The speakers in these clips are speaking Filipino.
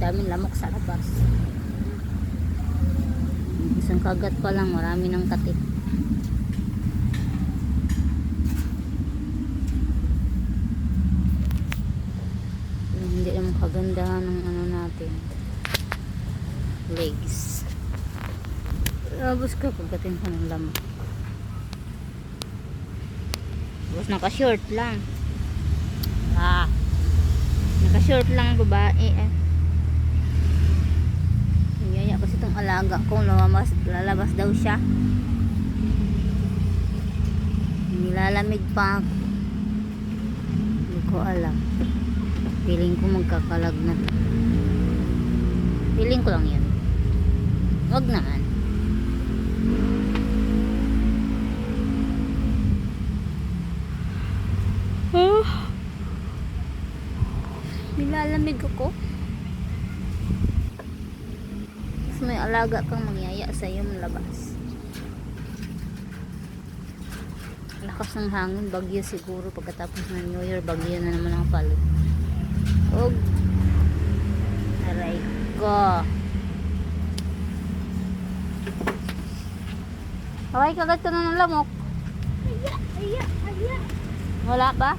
daming lamok sa labas. Isang kagat pa lang, marami ng katit. Hindi naman kagandahan ng ano natin, legs. Labos ka, kagatin ka ng lamok. Tapos naka-short lang. Naka-short lang babae eh. Yaya kasi itong alaga kung lalabas daw siya. Nilalamig pa ako. Hindi ko alam. Feeling ko magkakalag na. Feeling ko lang yan. Wag naman. Nilalamig ako. Mas may alaga kang mangyaya sa iyo labas. Lakas ng hangin, bagyo siguro pagkatapos ng New Year, bagyo na naman ang palo. Aray ko. Okay, kagat ka na ng lamok. Wala pa?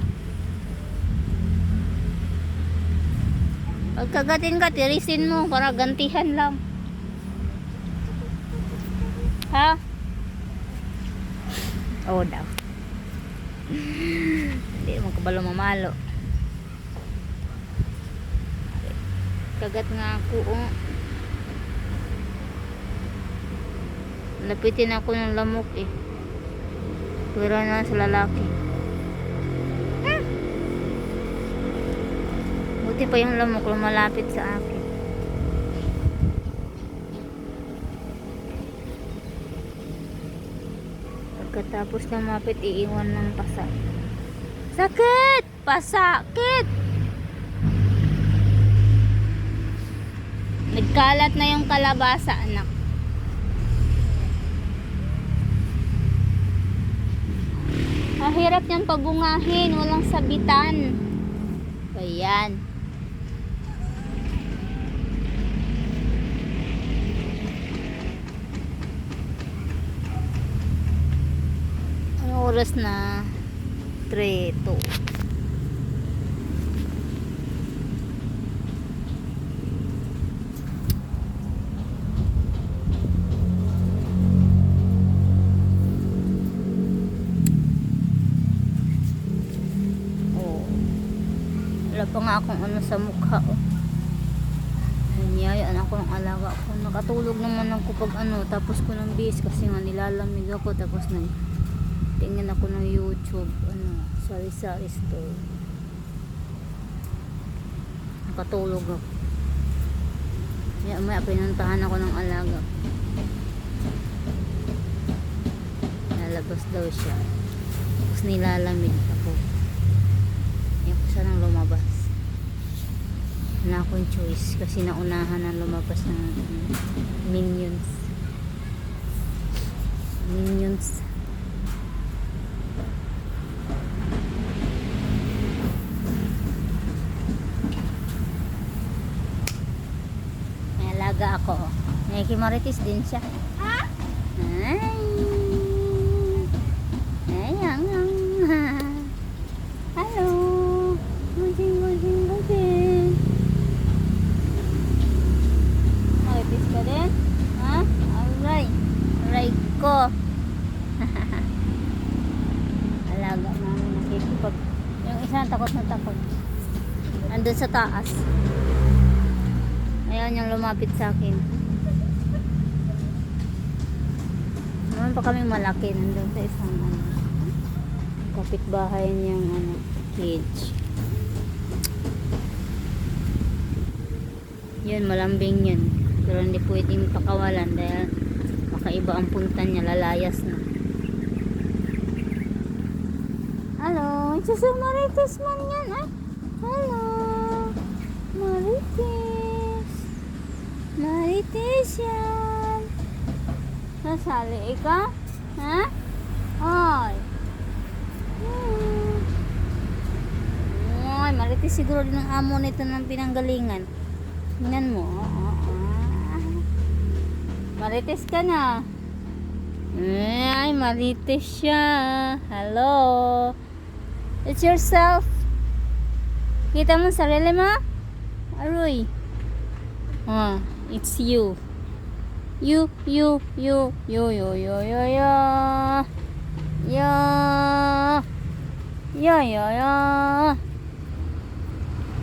Pag kagatin ka, tirisin mo para gantihan lang. Ha? Oo daw. Hindi mo kabalo mamalo. Kagat nga ako. Lapitin ako ng lamok eh. Pero na sa lalaki. Buti pa yung lamok lumalapit sa akin. Pagkatapos lumapit, iiwan ng pasa. Sakit! Pasakit! Nagkalat na yung kalabasa, anak. Mahirap niyang pagungahin, walang sabitan. Ayan. Anong oras na? 3:02. Wala pa nga akong ano sa mukha oh. Niyayaan ako ng alaga ko. Nakatulog naman ako pag ano, tapos ko ng bis kasi nga nilalamig ako, tapos tingin ako ng YouTube ano, sari-sari store. Nakatulog ako. May pinuntahan ako ng alaga. Nalabas daw siya. Tapos nilalamig ako. Ayaw ko sanang lumabas. Wala akong choice kasi naunahan na lumabas ng minions. May alaga ako. May Marites din siya. Ha? Ay. Hello. Guding. Marites ka din? Ha? Alright. Alright ko. Alaga namin nakikipag. Yung isa takot na takot. Andun sa taas. Ayaw niyang lumapit sa akin. Naman pa kami malaki. Nandun sa isang kapitbahay niyang cage. Yun, malambing yun. Pero hindi pwedeng pakawalan dahil makaiba ang punta niya, lalayas na. Hello, it's a Marites man yan. Ay, hello, Marites yan. Nasali ka? Ha? Ay. Ay, Marites siguro din ang amo nito ng pinanggalingan. Tingnan mo. Marites ka na. Ay, marites siya. Hello. It's yourself. Kita mo sarili mo? Aroy. It's you. You. Yo.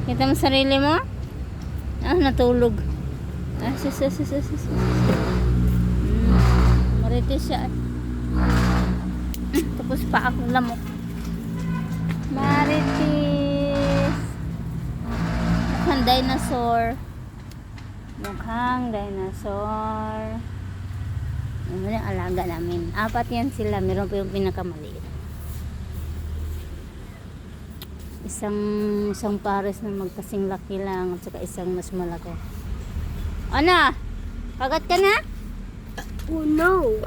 Kita mo sarili mo? Natulog. Sus. Marites siya. Tapos pa ako lamok. Marites. Mukhang dinosaur. Ano yung alaga namin? 4 yan sila. Meron pa yung pinakamaliit. Isang pares na magkasing laki lang at saka isang mas malaki. Ano? Kagat ka na? Oh no!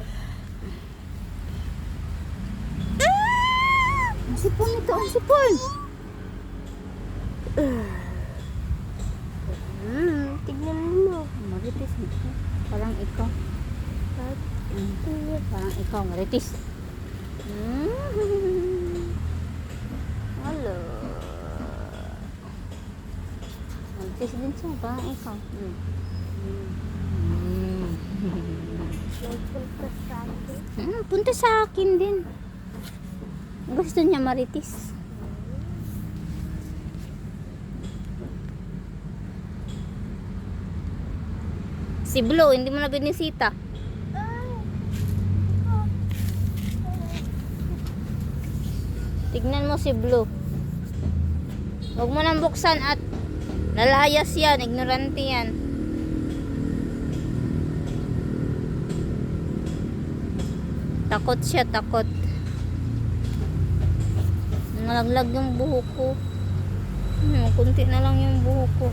Ang sipon ito, ang sipon! Tignan mo. Marites nito. Parang ikaw. Parang ikaw, marites. Hello. Marites din siya, parang ikaw. Punta sa akin din. Gusto niya marites. Si Blue, hindi mo na binisita. Tignan mo si Blue. Huwag mo nang buksan at lalayas yan, ignorante yan. Takot siya, takot. Nalaglag yung buhok ko. Kunti na lang yung buhok ko.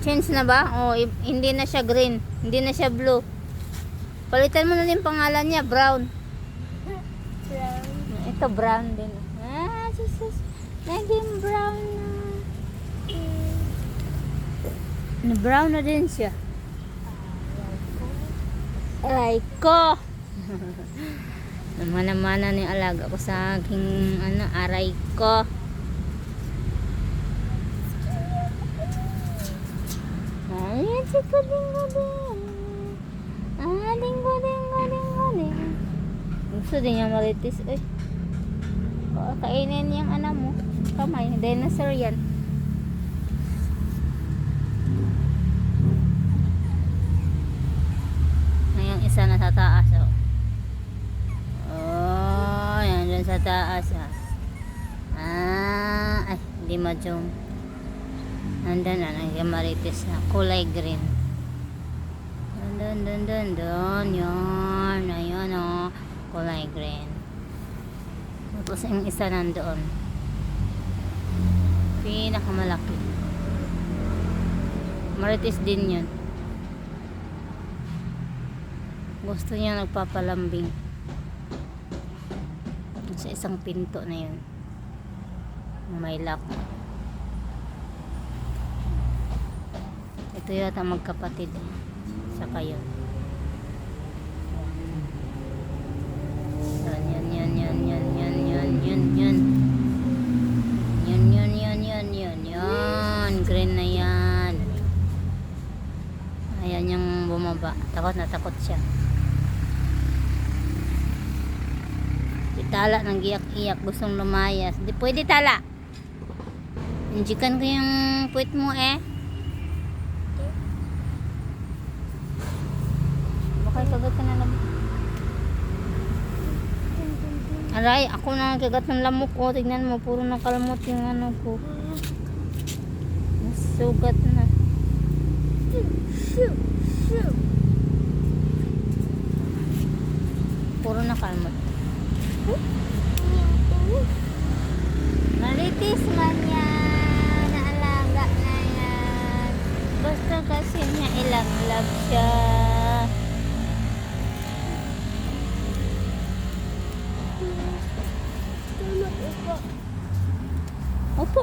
Change na ba? Hindi na siya green. Hindi na siya blue. Palitan mo na din pangalan niya, brown. Ito brown din. Sus. Naging brown na. Brown na din siya. Aray ko. Namana-mana na yung alaga ko sa aking aray ko. Ayan si Kading-Kading. Ding-Kading. Gusto din niya marites. Kainin yung mo. Kamay. Dinosaur yan. Ngayon isa na sa taas. Yan dun sa taas. Hindi ma-zoom. Andan na, marites na. Kulay green. Dun. Yan. Ayun kulay green. Tapos yung isa nandoon. Pinakamalaki. Marites din yun. Gusto niya nagpapalambing. Sa isang pinto na yun. May lock. Ito yata magkapatid sa kayo. Yan. Green na yan. Ayan yung bumaba. Takot na takot siya. Tala nang giyak-iyak, gustong lumayas. Di pwede tala. Injikan ko yung puwit mo Baka ikagat ka na lamok. Aray, ako na kagat ng lamok ko. Tignan mo, puro nakalamot yung ko. Sugat na. Puro nakalamot. Marites man yan. Naalaga na yan. Gusto kasi niya ilaglag siya. Opo.